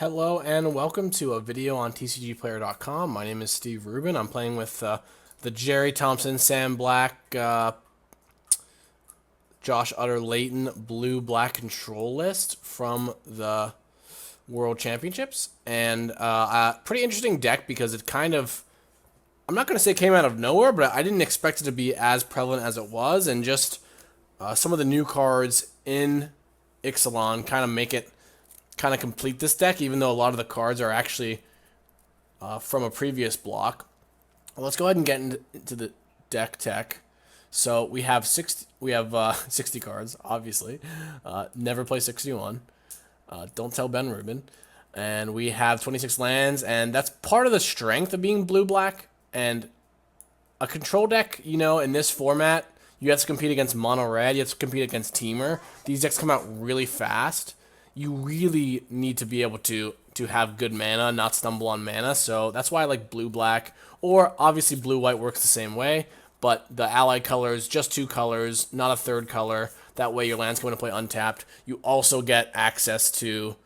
Hello and welcome to a video on TCGplayer.com. My name is Steve Rubin. I'm playing with the Jerry Thompson, Sam Black, Josh Utter Layton blue-black control list from the World Championships. And a pretty interesting deck because it kind of, I'm not going to say it came out of nowhere, but I didn't expect it to be as prevalent as it was. And just some of the new cards in Ixalan kind of make it kind of complete this deck, even though a lot of the cards are actually from a previous block. Well, let's go ahead and get into the deck tech. So we have 60 cards, obviously. Never play 61. Don't tell Ben Rubin. And we have 26 lands, and that's part of the strength of being blue-black. And a control deck, you know, in this format, you have to compete against mono-red, you have to compete against Teamer. These decks come out really fast. You really need to be able to have good mana, not stumble on mana. So that's why I like blue-black, or obviously blue-white works the same way, but the allied colors, just two colors, not a third color. That way your lands come into play untapped. You also get access to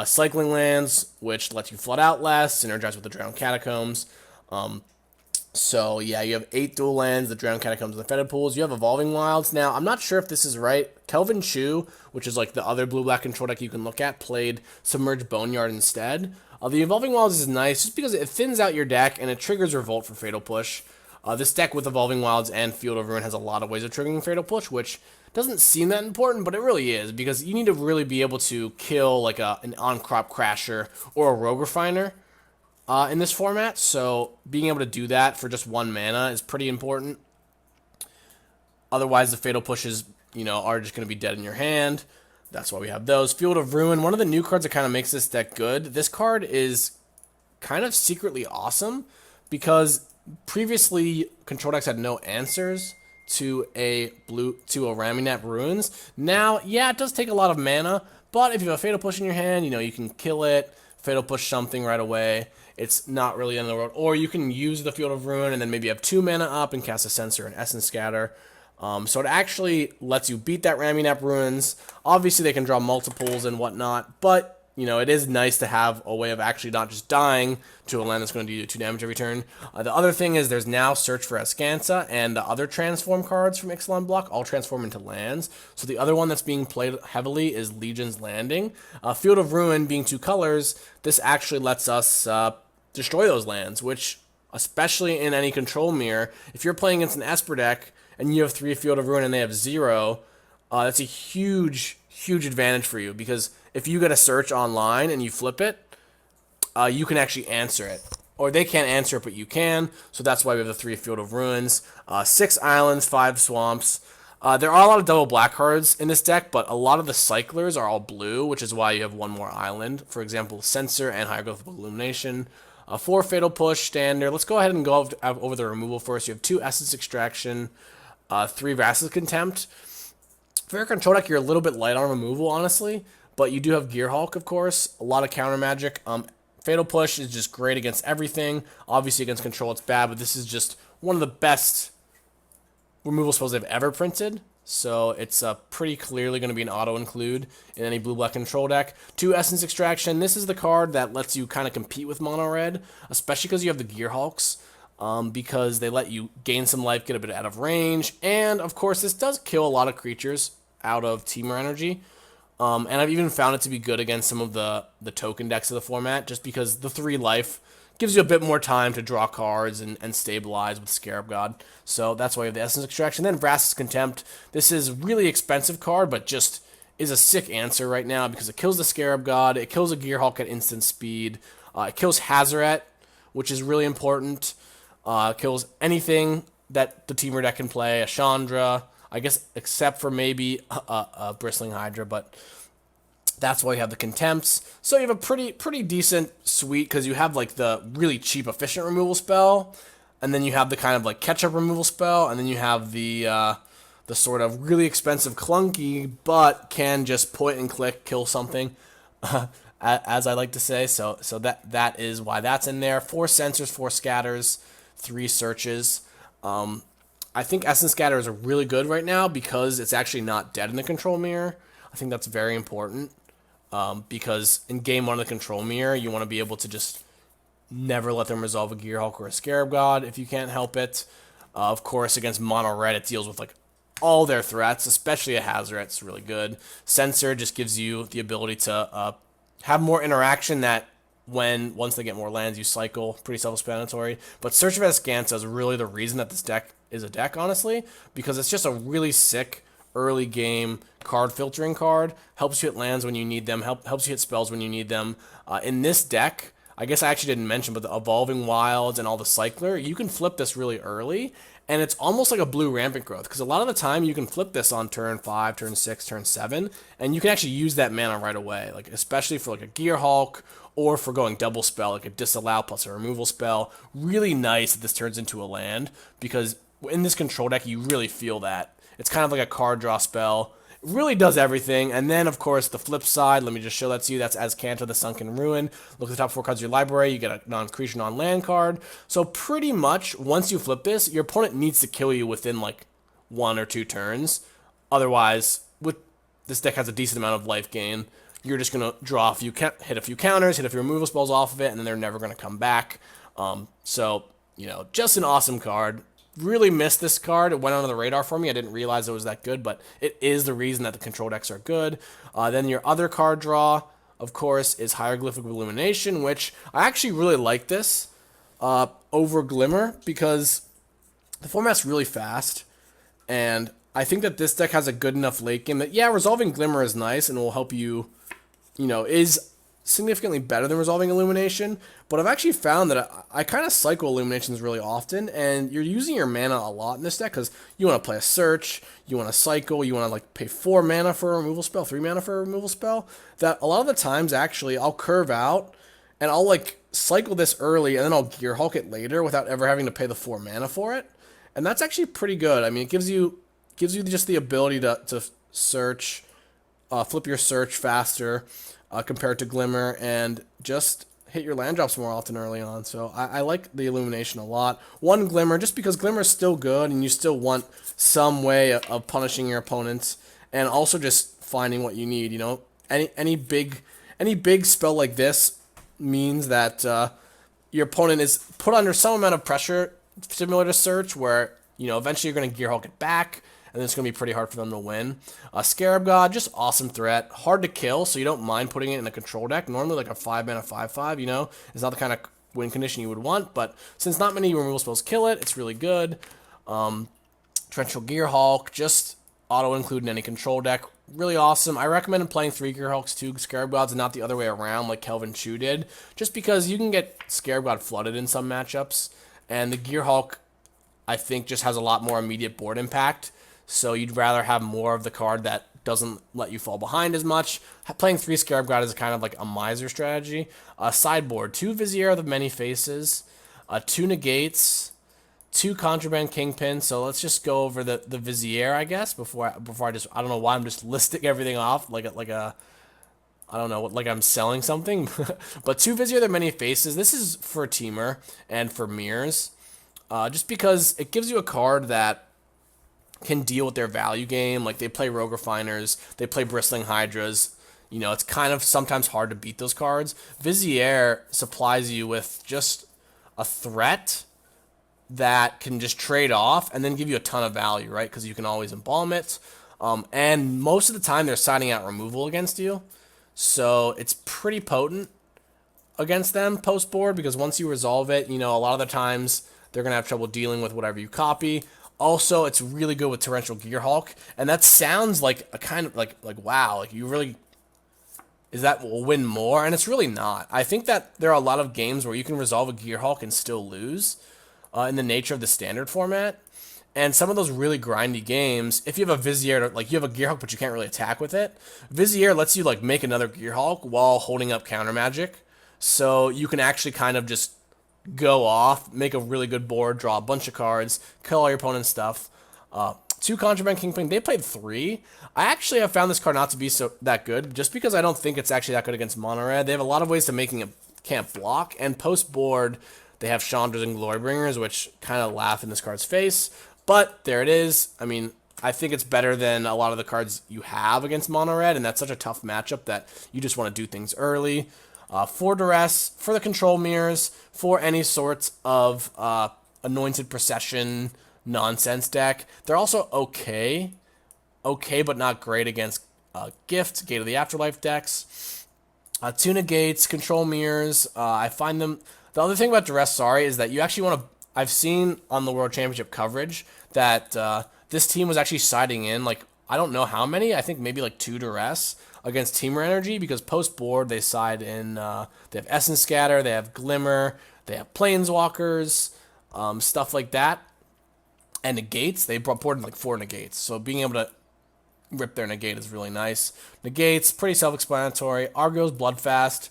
cycling lands, which lets you flood out less, synergize with the Drowned Catacombs. So, yeah, you have 8 dual lands, the Drowned Catacombs, and the Fetid Pools. You have Evolving Wilds. Now, I'm not sure if this is right. Kelvin Chu, which is like the other blue-black control deck you can look at, played Submerged Boneyard instead. The Evolving Wilds is nice just because it thins out your deck and it triggers Revolt for Fatal Push. This deck with Evolving Wilds and Field of Ruin has a lot of ways of triggering Fatal Push, which doesn't seem that important, but it really is, because you need to really be able to kill like an on-crop Crasher or a Rogue Refiner in this format, so being able to do that for just 1 mana is pretty important. Otherwise, the Fatal Pushes, you know, are just going to be dead in your hand. That's why we have those. Field of Ruin, one of the new cards that kind of makes this deck good. This card is kind of secretly awesome because previously control decks had no answers to a Raminap Ruins. Now, yeah, it does take a lot of mana, but if you have a Fatal Push in your hand, you know, you can kill it, Fatal Push something right away. It's not really in the world. Or you can use the Field of Ruin and then maybe have 2 mana up and cast a Censor and Essence Scatter. So it actually lets you beat that Raminap Ruins. Obviously, they can draw multiples and whatnot, but, you know, it is nice to have a way of actually not just dying to a land that's going to do 2 damage every turn. The other thing is there's now Search for Azcanta, and the other transform cards from Ixalan block all transform into lands. So the other one that's being played heavily is Legion's Landing. Field of Ruin being 2 colors, this actually lets us destroy those lands, which, especially in any control mirror, if you're playing against an Esper deck and you have 3 Field of Ruin and they have 0, that's a huge advantage for you, because if you get a search online and you flip it, you can actually answer it. Or they can't answer it, but you can, so that's why we have the 3 Field of Ruins. 6 islands, 5 swamps. There are a lot of double black cards in this deck, but a lot of the cyclers are all blue, which is why you have 1 more island. For example, Censor and Hieroglyphic Illumination. 4 Fatal Push, Standard. Let's go ahead and go over the removal first. You have 2 Essence Extraction, 3 Vraska's Contempt. For your control deck, you're a little bit light on removal, honestly, but you do have Gearhulk, of course. A lot of counter magic. Fatal Push is just great against everything. Obviously, against control, it's bad, but this is just one of the best removal spells they've ever printed. So it's pretty clearly going to be an auto-include in any blue-black control deck. 2 Essence Extraction. This is the card that lets you kind of compete with mono-red, especially because you have the Gearhulks, because they let you gain some life, get a bit out of range, and, of course, this does kill a lot of creatures out of Teamer energy. And I've even found it to be good against some of the token decks of the format, just because the 3 life gives you a bit more time to draw cards and stabilize with Scarab God. So that's why you have the Essence Extraction. Then Vraska's Contempt. This is a really expensive card, but just is a sick answer right now because it kills the Scarab God, it kills a Gearhulk at instant speed, it kills Hazoret, which is really important, kills anything that the Teamer deck can play, a Chandra, I guess except for maybe a Bristling Hydra, but that's why you have the Contempts. So you have a pretty decent suite because you have like the really cheap efficient removal spell, and then you have the kind of like catch-up removal spell, and then you have the sort of really expensive clunky but can just point and click kill something, as I like to say. So that is why that's in there. 4 Censors, 4 Scatters, 3 Searches. I think Essence Scatter is really good right now because it's actually not dead in the control mirror. I think that's very important. because in game 1 of the control mirror, you want to be able to just never let them resolve a Gearhulk or a Scarab God if you can't help it. Of course, against mono red, it deals with like all their threats, especially a Hazard. It's really good. Sensor just gives you the ability to have more interaction that once they get more lands, you cycle. Pretty self-explanatory. But Search of Azcanta is really the reason that this deck is a deck, honestly, because it's just a really sick early game card filtering card. Helps you hit lands when you need them. Helps you hit spells when you need them. In this deck, I guess I actually didn't mention, but the Evolving Wilds and all the Cycler, you can flip this really early, and it's almost like a blue Rampant Growth, because a lot of the time you can flip this on turn 5, turn 6, turn 7, and you can actually use that mana right away, like especially for like a Gearhulk, or for going double spell, like a Disallow plus a removal spell. Really nice that this turns into a land, because in this control deck, you really feel that. It's kind of like a card draw spell. It really does everything. And then, of course, the flip side, let me just show that to you. That's Azcanta, the Sunken Ruin. Look at the top 4 cards of your library. You get a non-creature, non-land card. So pretty much, once you flip this, your opponent needs to kill you within like 1 or 2 turns. Otherwise, this deck has a decent amount of life gain. You're just going to draw hit a few counters, hit a few removal spells off of it, and then they're never going to come back. So, just an awesome card. Really missed this card. It went under the radar for me. I didn't realize it was that good, but it is the reason that the control decks are good. Then your other card draw, of course, is Hieroglyphic Illumination, which I actually really like this over Glimmer, because the format's really fast, and I think that this deck has a good enough late game that, yeah, resolving Glimmer is nice and will help you, is significantly better than resolving Illumination, but I've actually found that I kind of cycle Illuminations really often, and you're using your mana a lot in this deck, because you want to play a search, you want to cycle, you want to like pay 4 mana for a removal spell, 3 mana for a removal spell, that a lot of the times actually I'll curve out, and I'll like cycle this early, and then I'll Gearhulk it later without ever having to pay the 4 mana for it, and that's actually pretty good. I mean, it gives you just the ability to search, flip your search faster, compared to Glimmer, and just hit your land drops more often early on. So I like the Illumination a lot. 1 Glimmer, just because Glimmer is still good, and you still want some way of punishing your opponents, and also just finding what you need. Any big spell like this means that your opponent is put under some amount of pressure, similar to Search, where eventually you're going to Gearhulk it back, and it's going to be pretty hard for them to win. Scarab God, just awesome threat. Hard to kill, so you don't mind putting it in a control deck. Normally, like a 5-mana 5/5, is not the kind of win condition you would want, but since not many removal spells kill it, it's really good. Torrential Gearhulk, just auto-include in any control deck. Really awesome. I recommend playing 3 Gearhulks, 2 Scarab Gods, and not the other way around like Kelvin Chu did, just because you can get Scarab God flooded in some matchups, and the Gearhulk, I think, just has a lot more immediate board impact. So you'd rather have more of the card that doesn't let you fall behind as much. Playing 3 Scarab God is kind of like a miser strategy. Sideboard, 2 Vizier of the Many Faces, 2 Negates, 2 Contraband Kingpin. So let's just go over the Vizier, I guess, before I don't know why I'm just listing everything off like I don't know, like I'm selling something. But 2 Vizier of the Many Faces. This is for Teamer and for Mirrors, just because it gives you a card that can deal with their value game. Like, they play Rogue Refiners, they play Bristling Hydras. It's kind of sometimes hard to beat those cards. Vizier supplies you with just a threat that can just trade off and then give you a ton of value, right? Because you can always embalm it. And most of the time, they're signing out removal against you. So it's pretty potent against them post-board, because once you resolve it, a lot of the times they're going to have trouble dealing with whatever you copy. Also, it's really good with Torrential Gearhulk, and that sounds like a kind of like wow, like you really, is that will win more? And it's really not. I think that there are a lot of games where you can resolve a Gearhulk and still lose, in the nature of the standard format. And some of those really grindy games, if you have a Vizier, like you have a Gearhulk but you can't really attack with it, Vizier lets you like make another Gearhulk while holding up counter magic, so you can actually kind of just go off, make a really good board, draw a bunch of cards, kill all your opponent's stuff. 2 Contraband Kingpin, they played 3. I actually have found this card not to be that good, just because I don't think it's actually that good against mono red. They have a lot of ways to making it can't block, and post-board, they have Chandras and Glorybringers, which kind of laugh in this card's face, but there it is. I mean, I think it's better than a lot of the cards you have against mono red, and that's such a tough matchup that you just want to do things early. 4 duress, for the control mirrors, for any sorts of anointed procession nonsense deck. They're also okay, but not great against Gift, Gate of the Afterlife decks. Two negates, control mirrors. I find them. The other thing about duress, sorry, is that you actually want to. I've seen on the World Championship coverage that this team was actually siding in, like, I don't know how many. I think maybe like 2 duress against Teamer Energy, because post board they side in. They have Essence Scatter, they have Glimmer, they have Planeswalkers, stuff like that, and negates. They boarded like 4 negates, so being able to rip their negate is really nice. Negates, pretty self-explanatory. Argo's Bloodfast.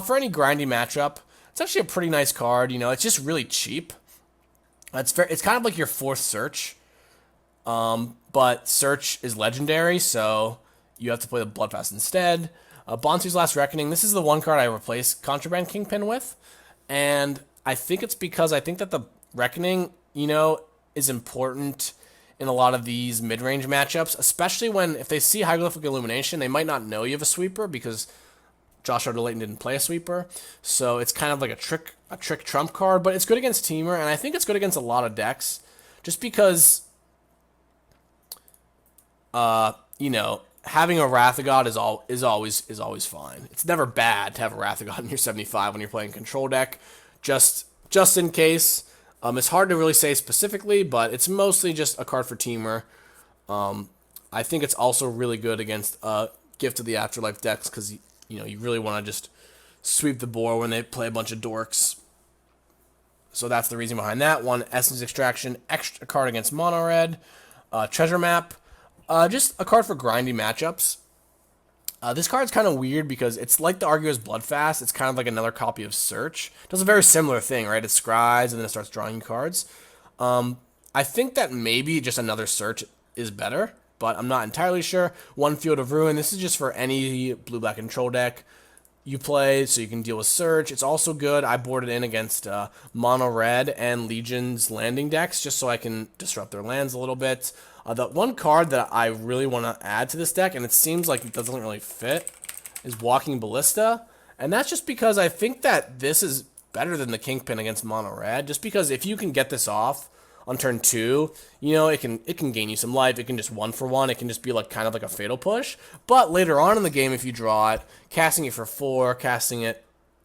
For any grindy matchup, it's actually a pretty nice card. You know, it's just really cheap. It's kind of like your 4th search. But search is legendary, so you have to play the Bloodfast instead. Bonsu's Last Reckoning. This is the one card I replaced Contraband Kingpin with. And I think it's because I think that the Reckoning, you know, is important in a lot of these mid-range matchups, especially when, if they see Hieroglyphic Illumination, they might not know you have a sweeper because Josh Arthur-Layton didn't play a sweeper. So it's kind of like a trick trump card, but it's good against Teamer, and I think it's good against a lot of decks, just because, you know, having a Wrath of God is always fine. It's never bad to have a Wrath of God in your 75 when you're playing control deck, just in case. It's hard to really say specifically, but it's mostly just a card for Teamer. I think it's also really good against Gift of the Afterlife decks, because you know, you really want to just sweep the board when they play a bunch of dorks. So that's the reason behind that one. Essence Extraction, extra card against mono red. Treasure Map, just a card for grindy matchups. This card's kind of weird because it's like the Argo's Bloodfast. It's kind of like another copy of Search. It does a very similar thing, right? It scries and then it starts drawing cards. I think that maybe just another Search is better, but I'm not entirely sure. 1 Field of Ruin. This is just for any blue-black control deck you play, so you can deal with Search. It's also good. I boarded in against Mono Red and Legion's landing decks just so I can disrupt their lands a little bit. The one card that I really want to add to this deck, and it seems like it doesn't really fit, is Walking Ballista. And that's just because I think that this is better than the Kingpin against Mono Red, just because if you can get this off on turn 2, you know, it can gain you some life. It can just 1-for-1. It can just be like kind of like a fatal push. But later on in the game, if you draw it, casting it for 4, casting it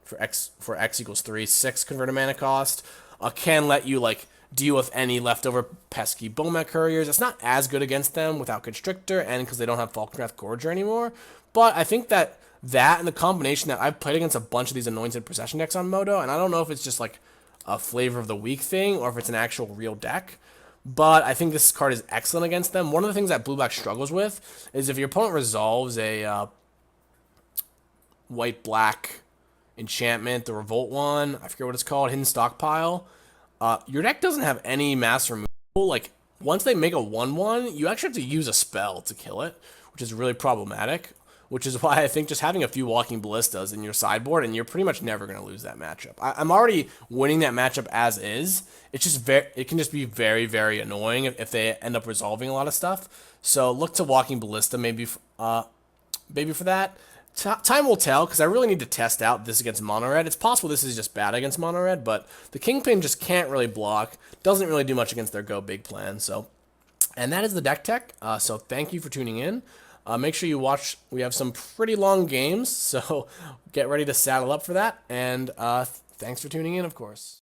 for X equals 3, 6 converted mana cost, can let you like deal with any leftover pesky Bomek Couriers. It's not as good against them without Constrictor and because they don't have Falkenrath Gorger anymore. But I think that and the combination that I've played against a bunch of these Anointed Procession decks on Moto, and I don't know if it's just like a flavor of the week thing or if it's an actual real deck, but I think this card is excellent against them. One of the things that Blue-Black struggles with is if your opponent resolves a white-black enchantment, the Revolt one, I forget what it's called, Hidden Stockpile, your deck doesn't have any mass removal. Like, once they make a 1/1, you actually have to use a spell to kill it, which is really problematic, which is why I think just having a few Walking Ballistas in your sideboard, and you're pretty much never going to lose that matchup. I'm already winning that matchup as is. It's just it can just be very, very annoying if they end up resolving a lot of stuff. So look to Walking Ballista maybe for that. Time will tell, because I really need to test out this against Mono Red. It's possible this is just bad against Mono Red, but the Kingpin just can't really block. Doesn't really do much against their Go Big plan. So, and that is the deck tech. So thank you for tuning in. Make sure you watch. We have some pretty long games, so get ready to saddle up for that. And thanks for tuning in, of course.